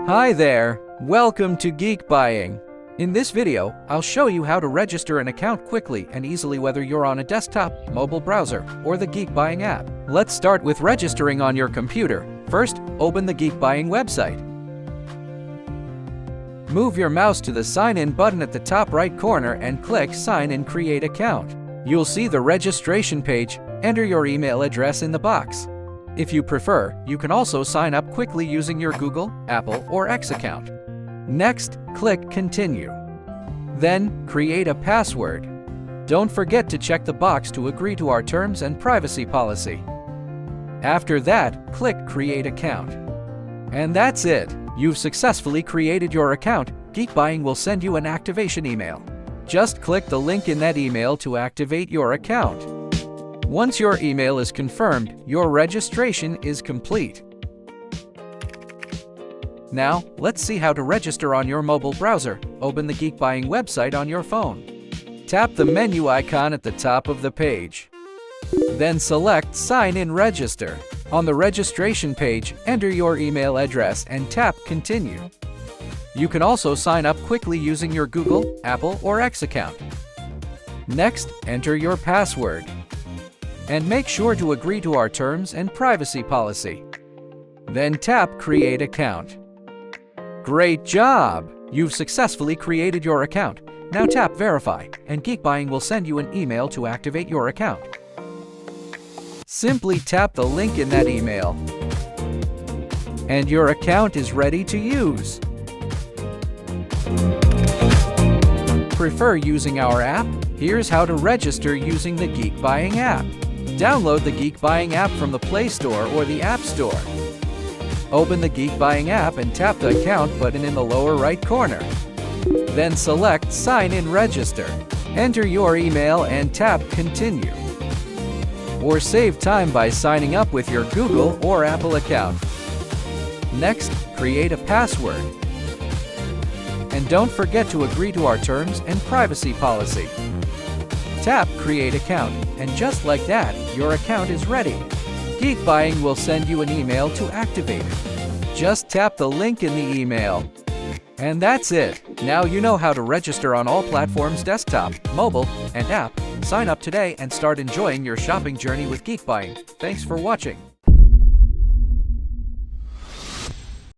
Hi there, welcome to Geekbuying. In this video, I'll show you how to register an account quickly and easily whether you're on a desktop, mobile browser, or the Geekbuying app. Let's start with registering on your computer. First, open the Geekbuying website. Move your mouse to the Sign In button at the top right corner and click Sign In Create Account. You'll see the registration page. Enter your email address in the box. If you prefer, you can also sign up quickly using your Google, Apple, or X account. Next, click Continue. Then, create a password. Don't forget to check the box to agree to our terms and privacy policy. After that, click Create Account. And that's it! You've successfully created your account. Geekbuying will send you an activation email. Just click the link in that email to activate your account. Once your email is confirmed, your registration is complete. Now, let's see how to register on your mobile browser. Open the Geekbuying website on your phone. Tap the menu icon at the top of the page. Then select Sign In Register. On the registration page, enter your email address and tap Continue. You can also sign up quickly using your Google, Apple, or X account. Next, enter your password. And make sure to agree to our terms and privacy policy. Then tap Create Account. Great job! You've successfully created your account. Now tap Verify, and Geekbuying will send you an email to activate your account. Simply tap the link in that email, and your account is ready to use. Prefer using our app? Here's how to register using the Geekbuying app. Download the Geekbuying app from the Play Store or the App Store. Open the Geekbuying app and tap the Account button in the lower right corner. Then select Sign In Register. Enter your email and tap Continue. Or save time by signing up with your Google or Apple account. Next, create a password. And don't forget to agree to our terms and privacy policy. Tap Create Account, and just like that, your account is ready. Geekbuying will send you an email to activate it. Just tap the link in the email. And that's it! Now you know how to register on all platforms: desktop, mobile, and app. Sign up today and start enjoying your shopping journey with Geekbuying. Thanks for watching.